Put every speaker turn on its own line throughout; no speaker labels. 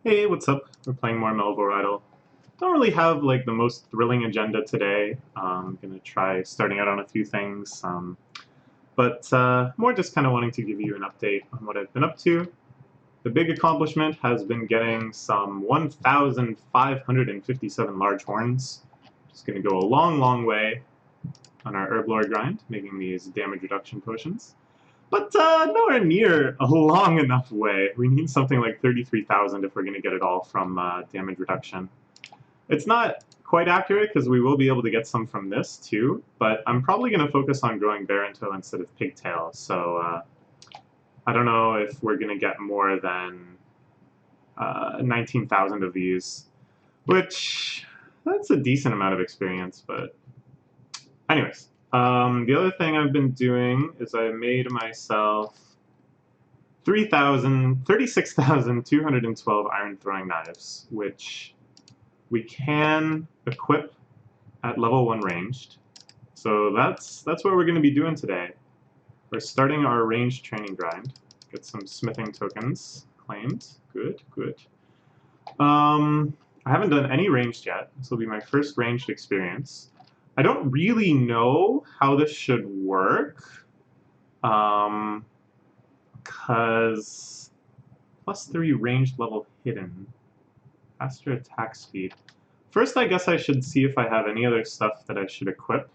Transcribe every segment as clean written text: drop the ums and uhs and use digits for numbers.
Hey, what's up? We're playing more Melvor Idle. Don't really have like the most thrilling agenda today. I'm gonna try starting out on a few things, but more just kind of wanting to give you an update on what I've been up to. The big accomplishment has been getting some 1,557 large horns. It's gonna go a long, long way on our Herb Lord grind, making these damage reduction potions. But nowhere near a long enough way. We need something like 33,000 if we're going to get it all from damage reduction. It's not quite accurate because we will be able to get some from this too, but I'm probably going to focus on growing Baronto instead of Pigtail, so I don't know if we're going to get more than 19,000 of these, which that's a decent amount of experience, but anyways. The other thing I've been doing is I made myself 36,212 iron throwing knives, which we can equip at level 1 ranged. So that's what we're going to be doing today. We're starting our ranged training grind. Get some smithing tokens claimed. Good, good. I haven't done any ranged yet. This will be my first ranged experience. I don't really know how this should work, because +3 ranged level hidden, faster attack speed. First, I guess I should see if I have any other stuff that I should equip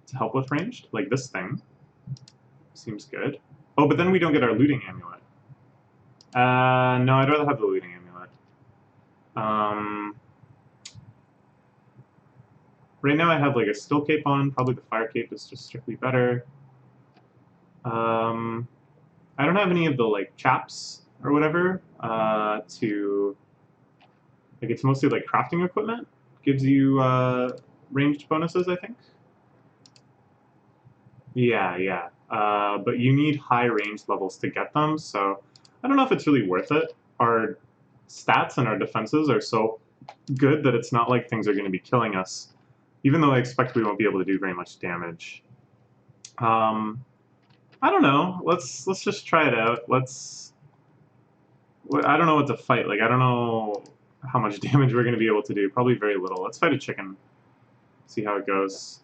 to help with ranged, like this thing. Seems good. Oh, but then we don't get our looting amulet. No, I'd rather have the looting amulet. Right now I have like a still cape on, probably the fire cape is just strictly better. I don't have any of the like chaps or whatever to like, it's mostly like crafting equipment. Gives you ranged bonuses, I think. Yeah, yeah. But you need high range levels to get them, so I don't know if it's really worth it. Our stats and our defenses are so good that it's not like things are going to be killing us, even though I expect we won't be able to do very much damage. I don't know. Let's just try it out. I don't know what to fight. Like, I don't know how much damage we're going to be able to do. Probably very little. Let's fight a chicken. See how it goes.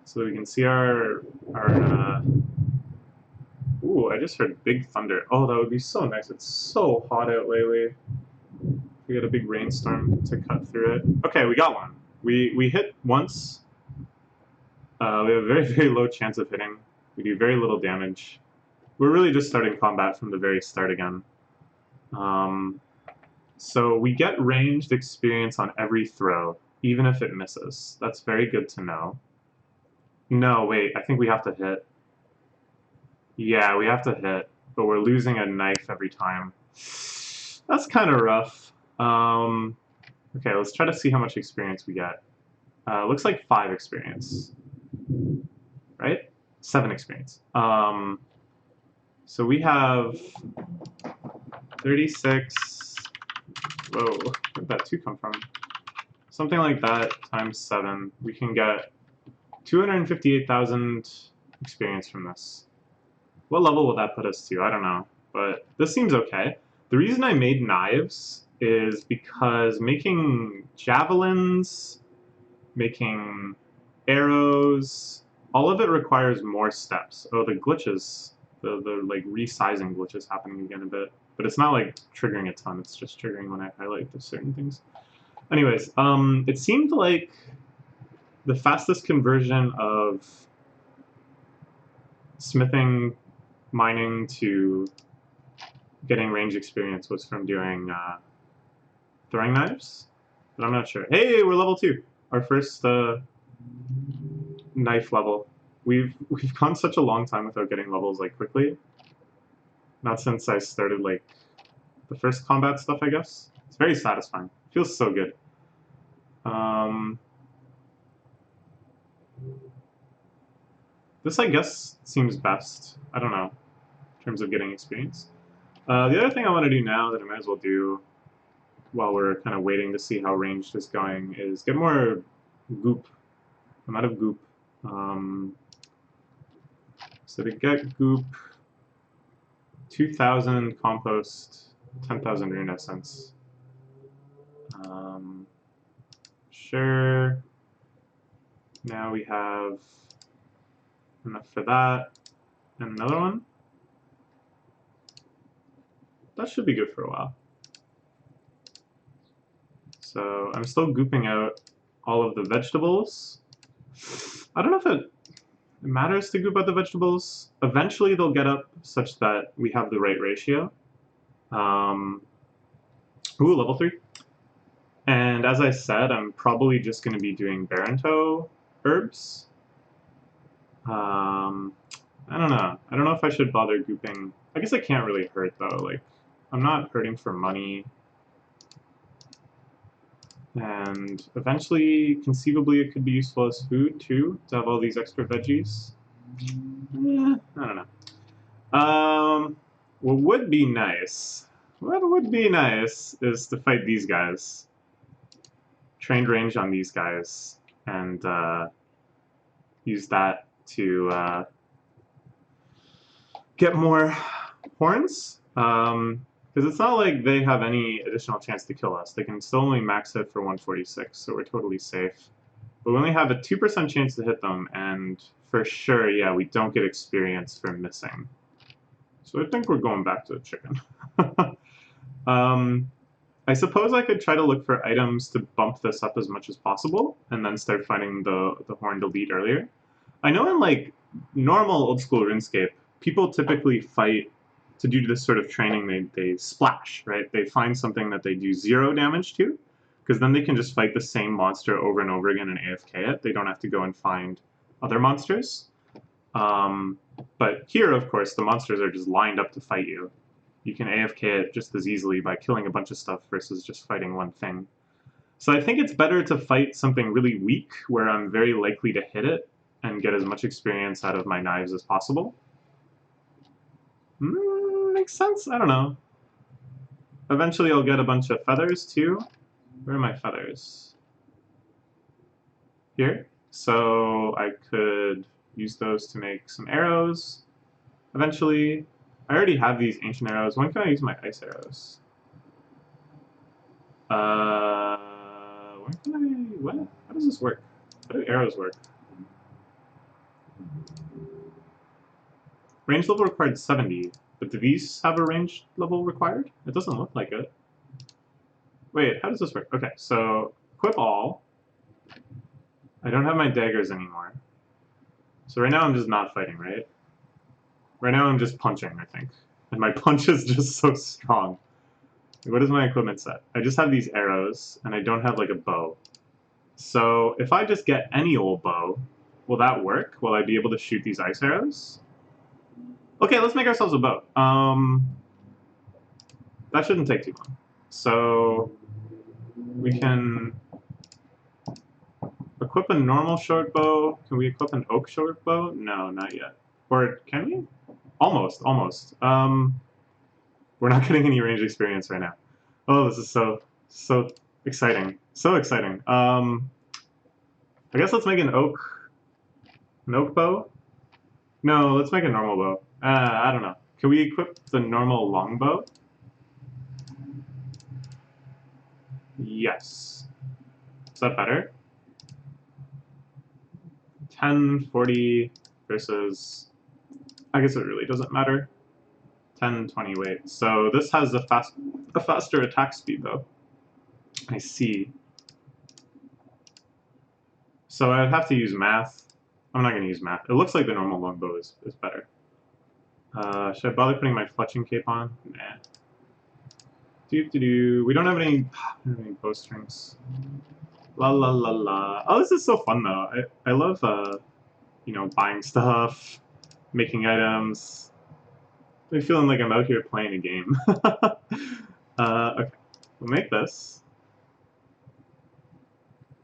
So that we can see our ooh, I just heard big thunder. Oh, that would be so nice. It's so hot out lately. We get a big rainstorm to cut through it. Okay, we got one. We hit once. We have a very, very low chance of hitting. We do very little damage. We're really just starting combat from the very start again. So we get ranged experience on every throw, even if it misses. That's very good to know. No, wait, I think we have to hit. Yeah, we have to hit, but we're losing a knife every time. That's kind of rough. Okay, let's try to see how much experience we get. Looks like 5 experience. Right? 7 experience. So we have 36. Whoa, where did that 2 come from? Something like that times 7. We can get 258,000 experience from this. What level will that put us to? I don't know, but this seems okay. The reason I made knives is because making javelins, making arrows, all of it requires more steps. Oh, the glitches, the like resizing glitches happening again a bit. But it's not like triggering a ton, it's just triggering when I highlight the certain things. Anyways, it seemed like the fastest conversion of smithing, mining to getting range experience was from doing throwing knives, but I'm not sure. Hey, we're level 2. Our first knife level. We've gone such a long time without getting levels like quickly. Not since I started like the first combat stuff, I guess. It's very satisfying. Feels so good. This, I guess, seems best. I don't know, in terms of getting experience. The other thing I want to do now that I might as well do while we're kind of waiting to see how ranged is going is get more goop. I'm out of goop. So to get goop, 2,000 compost, 10,000 rune essence. Sure. Now we have enough for that. And another one. That should be good for a while. So I'm still gooping out all of the vegetables. I don't know if it matters to goop out the vegetables. Eventually they'll get up such that we have the right ratio. Ooh, level 3. And as I said, I'm probably just going to be doing Baranto herbs. I don't know. I don't know if I should bother gooping. I guess I can't really hurt, though. Like, I'm not hurting for money. And eventually, conceivably, it could be useful as food, too, to have all these extra veggies. I don't know. What would be nice is to fight these guys. Trained range on these guys, and use that to get more horns. Because it's not like they have any additional chance to kill us. They can still only max hit for 146, so we're totally safe. But we only have a 2% chance to hit them, and for sure, yeah, we don't get experience for missing. So I think we're going back to the chicken. I suppose I could try to look for items to bump this up as much as possible, and then start finding the horned elite earlier. I know in, like, normal old-school RuneScape, people typically fight to do this sort of training, they splash, right? They find something that they do 0 damage to, because then they can just fight the same monster over and over again and AFK it. They don't have to go and find other monsters. But here, of course, the monsters are just lined up to fight you. You can AFK it just as easily by killing a bunch of stuff versus just fighting one thing. So I think it's better to fight something really weak, where I'm very likely to hit it, and get as much experience out of my knives as possible. Makes sense? I don't know. Eventually I'll get a bunch of feathers, too. Where are my feathers? Here. So I could use those to make some arrows. Eventually. I already have these ancient arrows. When can I use my ice arrows? When can I... What? How does this work? How do arrows work? Range level required 70. But do these have a range level required? It doesn't look like it. Wait, how does this work? Okay, so equip all. I don't have my daggers anymore. So right now I'm just not fighting, right? Right now I'm just punching, I think. And my punch is just so strong. What is my equipment set? I just have these arrows, and I don't have, like, a bow. So if I just get any old bow, will that work? Will I be able to shoot these ice arrows? Okay, let's make ourselves a bow. That shouldn't take too long. So we can equip a normal short bow. Can we equip an oak short bow? No, not yet. Or can we? Almost, almost. We're not getting any range experience right now. Oh, this is so exciting. So exciting. I guess let's make an oak bow? No, let's make a normal bow. I don't know. Can we equip the normal longbow? Yes. Is that better? 1040 versus... I guess it really doesn't matter. 1020 weight. So this has a faster attack speed, though. I see. So I'd have to use math. I'm not going to use math. It looks like the normal longbow is better. Should I bother putting my fletching cape on? Nah. We don't have any bowstrings. La la la la. Oh, this is so fun though. I love you know, buying stuff, making items. I'm feeling like I'm out here playing a game. Okay, we'll make this.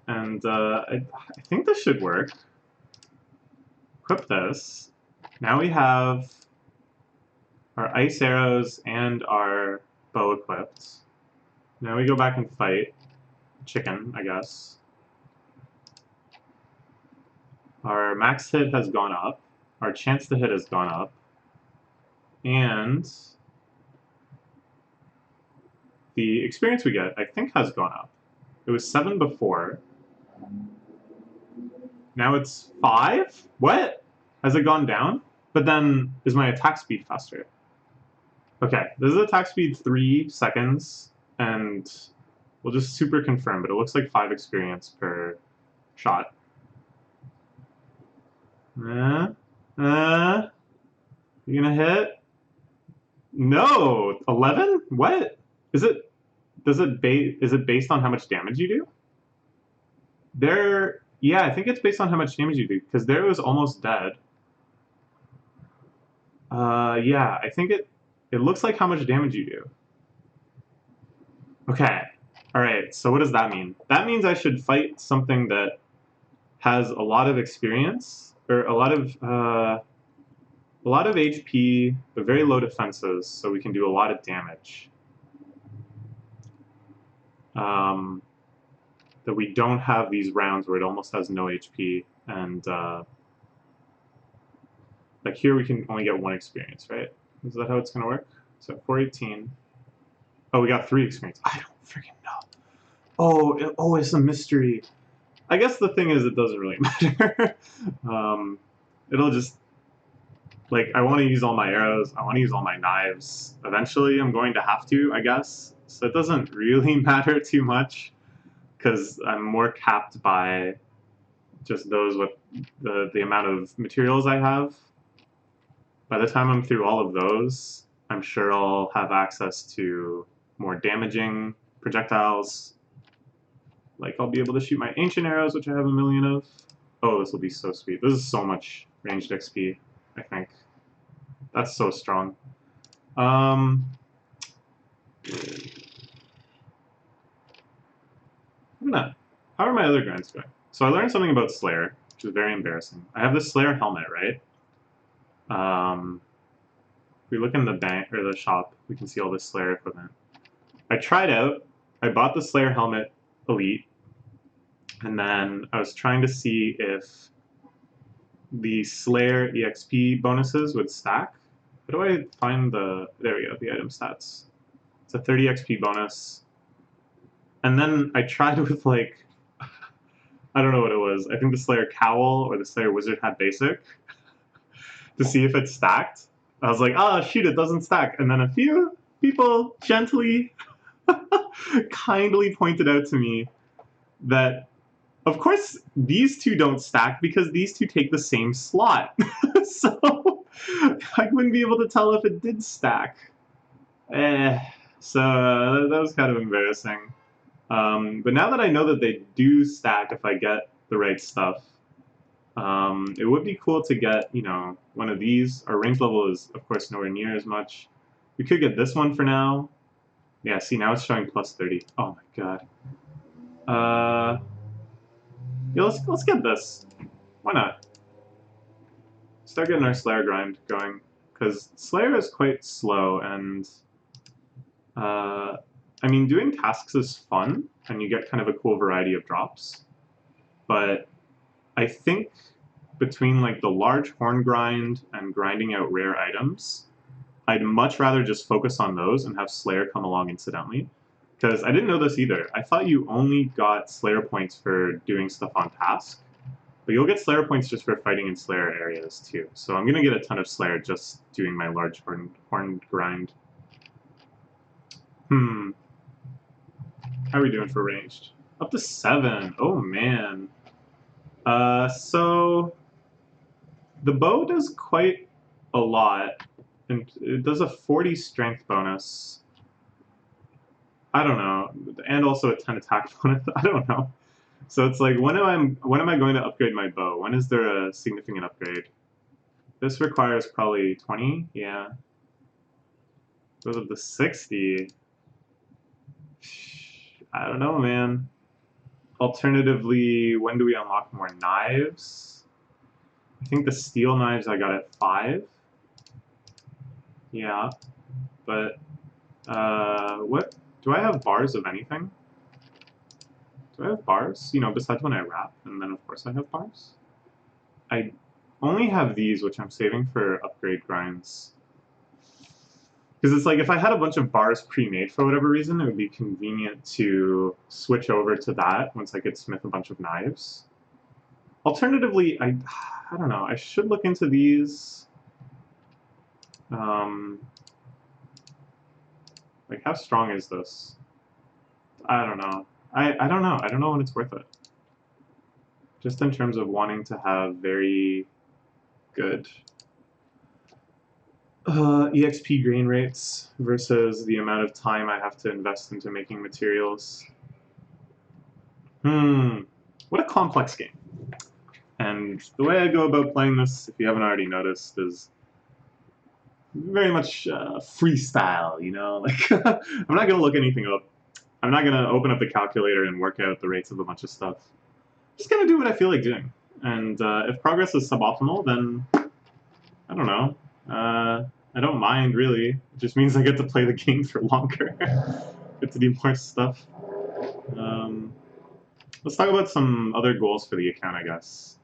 And I think this should work. Equip this. Now we have our ice arrows and our bow equipped. Now we go back and fight chicken, I guess. Our max hit has gone up. Our chance to hit has gone up. And the experience we get, I think, has gone up. It was 7 before. Now it's 5? What? Has it gone down? But then, is my attack speed faster? Okay, this is attack speed 3 seconds, and we'll just super confirm, but it looks like 5 experience per shot. You gonna hit? No! 11? What? Is it based on how much damage you do? Yeah, I think it's based on how much damage you do, because there was almost dead. Yeah, I think it looks like how much damage you do. Okay. Alright, so what does that mean? That means I should fight something that has a lot of experience, or a lot of HP, but very low defenses, so we can do a lot of damage. That we don't have these rounds where it almost has no HP, and like here we can only get 1 experience, right? Is that how it's gonna work? So 418. Oh, we got 3 experience. I don't freaking know. Oh, it's a mystery. I guess the thing is, it doesn't really matter. It'll just, like, I want to use all my arrows. I want to use all my knives. Eventually, I'm going to have to, I guess. So it doesn't really matter too much, because I'm more capped by just those with the amount of materials I have. By the time I'm through all of those, I'm sure I'll have access to more damaging projectiles. Like, I'll be able to shoot my ancient arrows, which I have a million of. Oh, this will be so sweet. This is so much ranged XP, I think. That's so strong. How are my other grinds going? So I learned something about Slayer, which is very embarrassing. I have this Slayer helmet, right? If we look in the bank or the shop, we can see all this Slayer equipment. I tried out. I bought the Slayer helmet Elite, and then I was trying to see if the Slayer EXP bonuses would stack. How do I find the... There we go, the item stats. It's a 30 XP bonus. And then I tried with, like... I don't know what it was. I think the Slayer Cowl or the Slayer Wizard Hat Basic to see if it stacked. I was like, oh, shoot, it doesn't stack. And then a few people gently, kindly pointed out to me that, of course, these two don't stack because these two take the same slot. So I wouldn't be able to tell if it did stack. So that was kind of embarrassing. But now that I know that they do stack if I get the right stuff, it would be cool to get, you know, one of these. Our range level is, of course, nowhere near as much. We could get this one for now. Yeah, see, now it's showing plus 30. Oh my god. Yeah, let's get this. Why not? Start getting our Slayer grind going, because Slayer is quite slow, and I mean, doing tasks is fun, and you get kind of a cool variety of drops, but I think between like the large horn grind and grinding out rare items, I'd much rather just focus on those and have Slayer come along incidentally. Because I didn't know this either. I thought you only got Slayer points for doing stuff on task, but you'll get Slayer points just for fighting in Slayer areas too. So I'm gonna get a ton of Slayer just doing my large horn grind. How are we doing for ranged? Up to 7. Oh man. So the bow does quite a lot, and it does a 40 strength bonus. I don't know, and also a 10 attack bonus. I don't know. So it's like, when am I going to upgrade my bow? When is there a significant upgrade? This requires probably 20. Yeah. Goes up to 60. I don't know, man. Alternatively, when do we unlock more knives? I think the steel knives I got at 5. Yeah, but what? Do I have bars of anything? Do I have bars? You know, besides when I wrap, and then of course I have bars. I only have these, which I'm saving for upgrade grinds. Because it's like if I had a bunch of bars pre-made for whatever reason, it would be convenient to switch over to that once I could smith a bunch of knives. Alternatively, I don't know, I should look into these. Like, how strong is this? I don't know. I don't know. I don't know when it's worth it. Just in terms of wanting to have very good EXP grain rates versus the amount of time I have to invest into making materials. What a complex game. And the way I go about playing this, if you haven't already noticed, is very much freestyle, you know? Like, I'm not going to look anything up. I'm not going to open up the calculator and work out the rates of a bunch of stuff. I'm just going to do what I feel like doing. And if progress is suboptimal, then I don't know. I don't mind, really. It just means I get to play the game for longer. Get to do more stuff. Let's talk about some other goals for the account, I guess.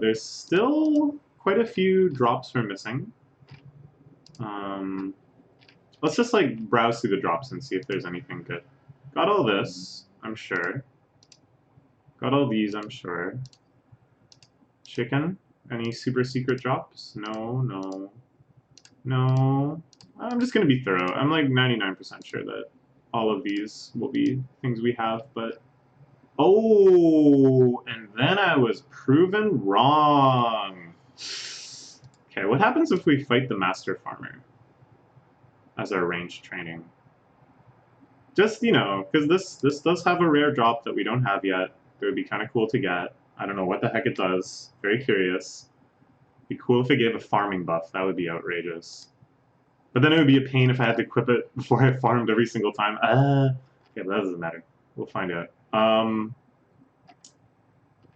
There's still quite a few drops we're missing. Let's just like browse through the drops and see if there's anything good. Got all this, I'm sure. Got all these, I'm sure. Chicken? Any super secret drops? No, no, no. I'm just gonna be thorough. I'm like 99% sure that all of these will be things we have, but... Oh, and then I was proven wrong. Okay, what happens if we fight the Master Farmer as our ranged training? Just, you know, because this does have a rare drop that we don't have yet. It would be kind of cool to get. I don't know what the heck it does. Very curious. Be cool if it gave a farming buff. That would be outrageous. But then it would be a pain if I had to equip it before I farmed every single time. Yeah, but that doesn't matter. We'll find out.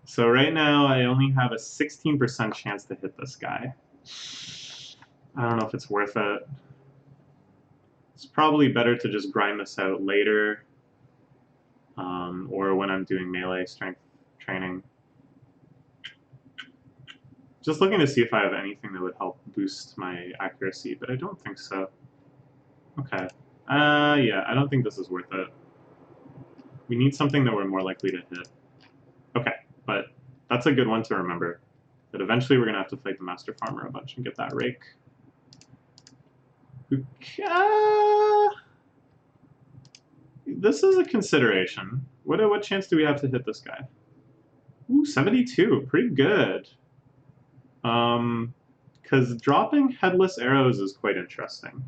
So right now I only have a 16% chance to hit this guy. I don't know if it's worth it. It's probably better to just grind this out later, or when I'm doing melee strength training. Just looking to see if I have anything that would help boost my accuracy, but I don't think so. Okay. Yeah, I don't think this is worth it. We need something that we're more likely to hit. Okay, but that's a good one to remember. That eventually we're going to have to fight the Master Farmer a bunch and get that rake. This is a consideration. What chance do we have to hit this guy? Ooh, 72. Pretty good. Because dropping headless arrows is quite interesting.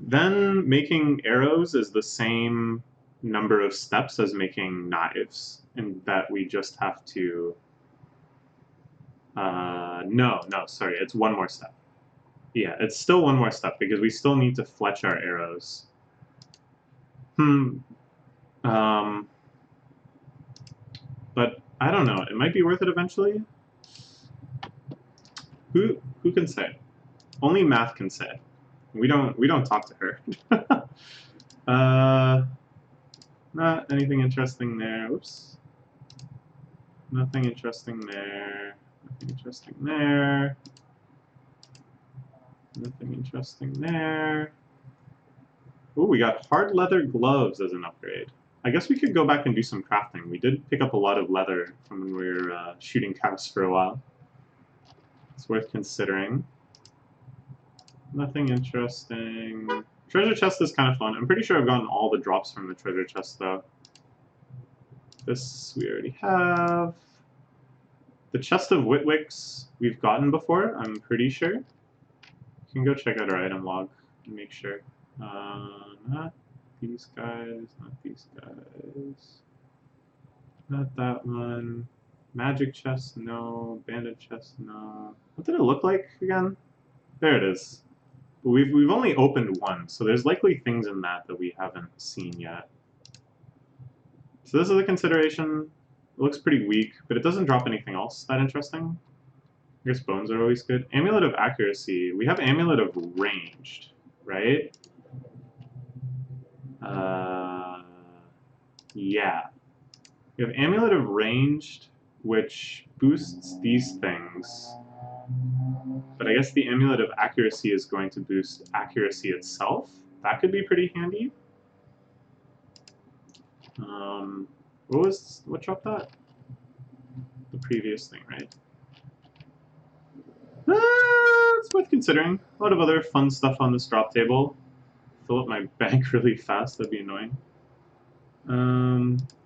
Then making arrows is the same number of steps as making knives, and that we just have to... no, sorry, it's one more step. Yeah, it's still one more step, because we still need to fletch our arrows. But I don't know, it might be worth it eventually. Who can say? Only math can say. We don't talk to her. Not anything interesting there. Oops. Nothing interesting there. Nothing interesting there. Nothing interesting there. Ooh, we got hard leather gloves as an upgrade. I guess we could go back and do some crafting. We did pick up a lot of leather from when we were shooting cows for a while. It's worth considering. Nothing interesting. Treasure chest is kind of fun. I'm pretty sure I've gotten all the drops from the treasure chest, though. This we already have. The chest of Witwicks we've gotten before, I'm pretty sure. You can go check out our item log and make sure. Not these guys, not these guys. Not that one. Magic chest, no. Bandit chest, no. What did it look like again? There it is. But we've only opened one, so there's likely things in that we haven't seen yet. So this is a consideration. It looks pretty weak, but it doesn't drop anything else that interesting. I guess bones are always good. Amulet of Accuracy. We have Amulet of Ranged, right? Yeah. We have Amulet of Ranged, which boosts these things. But I guess the Amulet of Accuracy is going to boost accuracy itself. That could be pretty handy. What dropped that? The previous thing, right? It's worth considering. A lot of other fun stuff on this drop table. Fill up my bank really fast, that'd be annoying.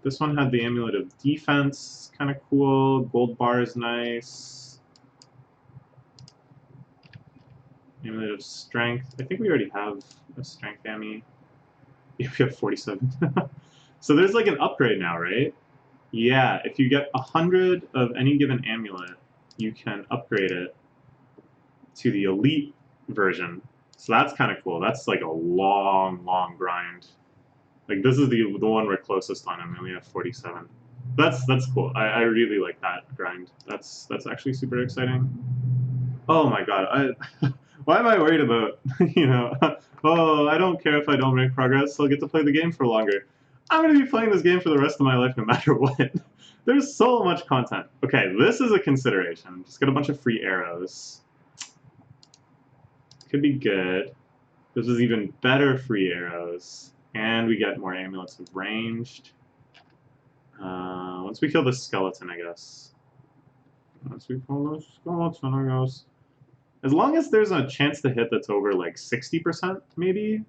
This one had the Amulet of Defense, kind of cool. Gold bar is nice. Amulet of Strength. I think we already have a Strength Ami. Yeah, we have 47. So there's like an upgrade now, right? Yeah, if you get 100 of any given amulet, you can upgrade it to the elite version. So that's kind of cool. That's like a long, long grind. Like this is the one we're closest on, and we only have 47. That's cool. I really like that grind. That's actually super exciting. Oh my god, why am I worried about, you know, oh, I don't care if I don't make progress, I'll get to play the game for longer. I'm going to be playing this game for the rest of my life no matter what. There's so much content. Okay, this is a consideration. Just get a bunch of free arrows. Could be good. This is even better free arrows. And we get more amulets of ranged. Once we kill the skeleton, I guess. Once we kill the skeleton, I guess. As long as there's a chance to hit that's over like 60%, maybe,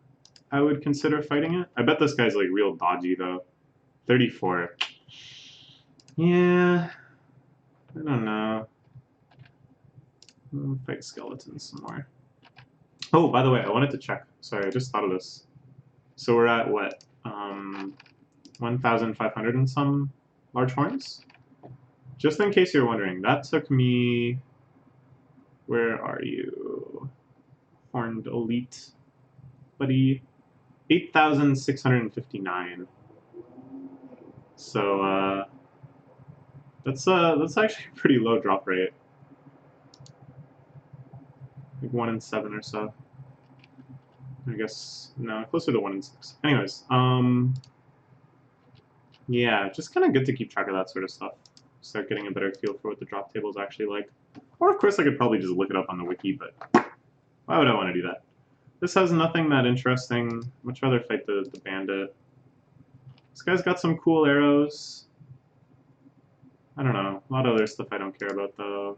I would consider fighting it. I bet this guy's like real dodgy though. 34. Yeah, I don't know. We'll fight skeletons some more. Oh, by the way, I wanted to check. Sorry, I just thought of this. So we're at what? 1,500 and some large horns? Just in case you're wondering, that took me... Where are you? Horned Elite, buddy. 8,659. So, that's actually a pretty low drop rate. Like 1 in 7 or so. I guess, no, closer to 1 in 6. Anyways, yeah, just kind of good to keep track of that sort of stuff. Start getting a better feel for what the drop table is actually like. Or, of course, I could probably just look it up on the wiki, but why would I want to do that? This has nothing that interesting. Much rather fight the bandit. This guy's got some cool arrows. I don't know. A lot of other stuff I don't care about, though.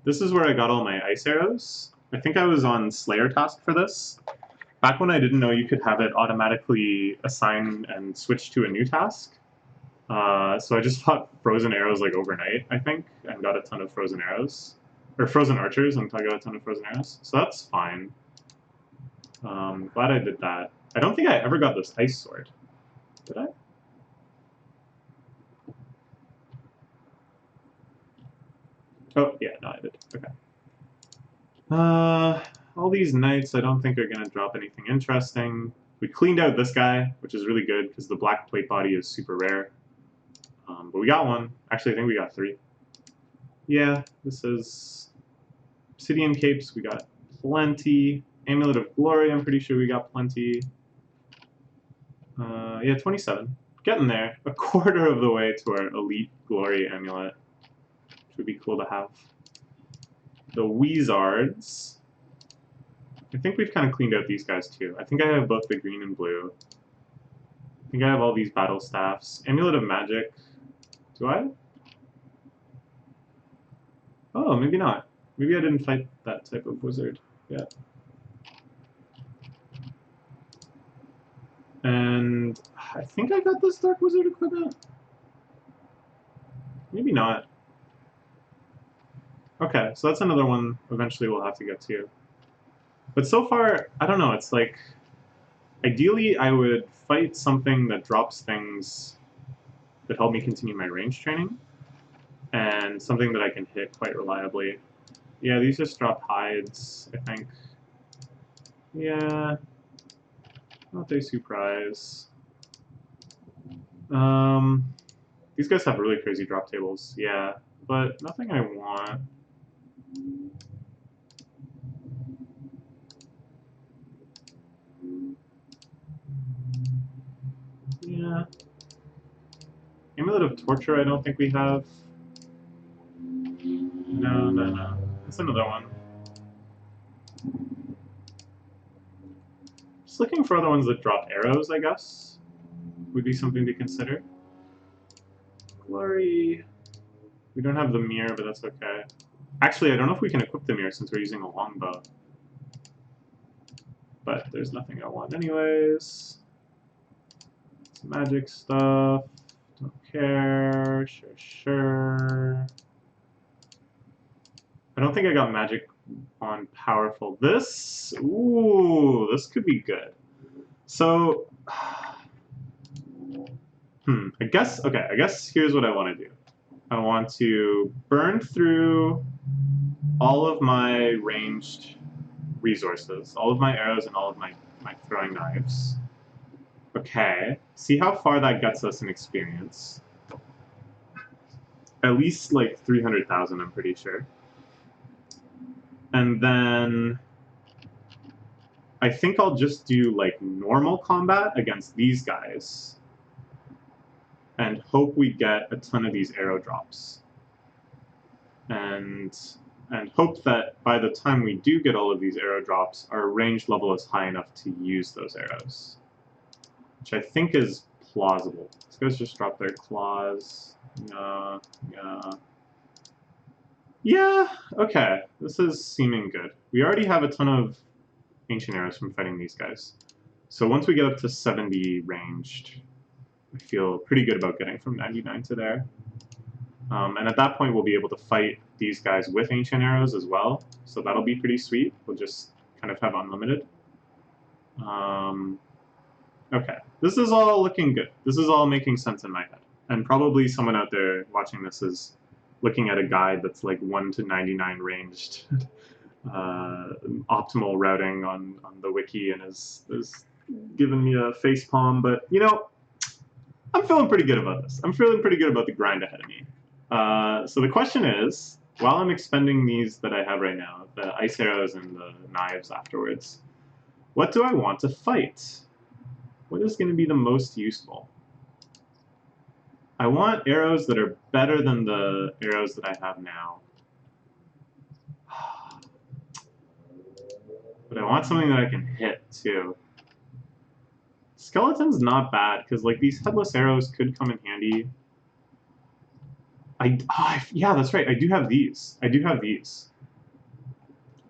This is where I got all my ice arrows. I think I was on Slayer task for this. Back when I didn't know you could have it automatically assign and switch to a new task. So I just fought frozen arrows like overnight, I think, and got a ton of frozen arrows. Or frozen archers, and I got a ton of frozen arrows. So that's fine. Glad I did that. I don't think I ever got this ice sword. Did I? Oh, yeah, no, I did. Okay. All these knights I don't think are going to drop anything interesting. We cleaned out this guy, which is really good, because the black plate body is super rare. But we got one. Actually, I think we got 3. Yeah, this is Obsidian Capes. We got plenty. Amulet of Glory, I'm pretty sure we got plenty. Yeah, 27. Getting there. A quarter of the way to our Elite Glory Amulet. Which would be cool to have. The Wizards. I think we've kind of cleaned out these guys too. I think I have both the green and blue. I think I have all these battle staffs. Amulet of Magic. Do I? Oh, maybe not. Maybe I didn't fight that type of wizard yet. And I think I got this Dark Wizard equipment. Maybe not. Okay, so that's another one eventually we'll have to get to. But so far, I don't know, it's like... Ideally, I would fight something that drops things that help me continue my range training. And something that I can hit quite reliably. Yeah, these just drop hides, I think. Yeah... Not a surprise. These guys have really crazy drop tables, yeah, but nothing I want. Yeah. Amulet of Torture I don't think we have. No. That's another one. Just looking for other ones that drop arrows, I guess, would be something to consider. Glory. We don't have the mirror, but that's okay. Actually, I don't know if we can equip the mirror since we're using a longbow. But there's nothing I want anyways. Some magic stuff. Don't care. Sure. I don't think I got magic on powerful. This? Ooh, this could be good. So, I guess here's what I want to do. I want to burn through all of my ranged resources, all of my arrows and all of my throwing knives. Okay, see how far that gets us in experience. At least like 300,000, I'm pretty sure. And then I think I'll just do like normal combat against these guys and hope we get a ton of these arrow drops. And hope that by the time we do get all of these arrow drops, our range level is high enough to use those arrows. Which I think is plausible. These guys just drop their claws. Yeah, okay. This is seeming good. We already have a ton of ancient arrows from fighting these guys. So once we get up to 70 ranged, I feel pretty good about getting from 99 to there. And at that point, we'll be able to fight these guys with ancient arrows as well. So that'll be pretty sweet. We'll just kind of have unlimited. Okay, this is all looking good. This is all making sense in my head. And probably someone out there watching this is looking at a guide that's like 1 to 99 ranged optimal routing on the wiki and is giving me a face palm. But, you know, I'm feeling pretty good about this. I'm feeling pretty good about the grind ahead of me. So the question is, while I'm expending these that I have right now, the ice arrows and the knives afterwards, what do I want to fight? What is going to be the most useful? I want arrows that are better than the arrows that I have now. But I want something that I can hit, too. Skeleton's not bad, because like these headless arrows could come in handy. Yeah, that's right. I do have these.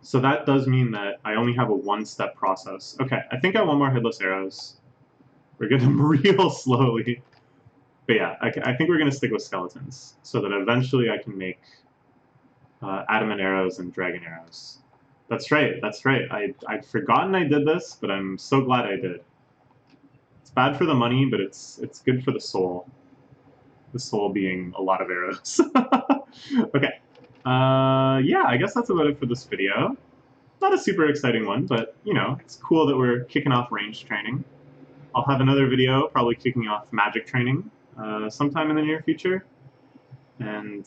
So that does mean that I only have a one-step process. Okay, I think I want more headless arrows. We're getting them real slowly. But yeah, I think we're going to stick with skeletons, so that eventually I can make adamant arrows and dragon arrows. That's right. I'd forgotten I did this, but I'm so glad I did. It's bad for the money, but it's good for the soul. The soul being a lot of arrows. Okay. Yeah, I guess that's about it for this video. Not a super exciting one, but, you know, it's cool that we're kicking off range training. I'll have another video probably kicking off magic training sometime in the near future. And,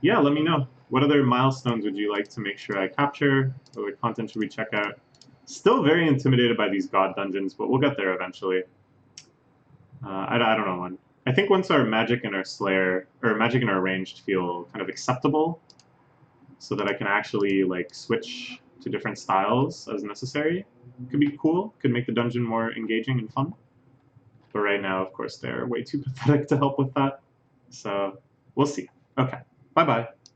yeah, let me know. What other milestones would you like to make sure I capture? What other content should we check out? Still very intimidated by these god dungeons, but we'll get there eventually. I don't know when. I think once our magic and our slayer, or magic and our ranged feel kind of acceptable, so that I can actually like switch to different styles as necessary, could be cool. Could make the dungeon more engaging and fun. But right now, of course, they're way too pathetic to help with that. So we'll see. Okay, bye-bye.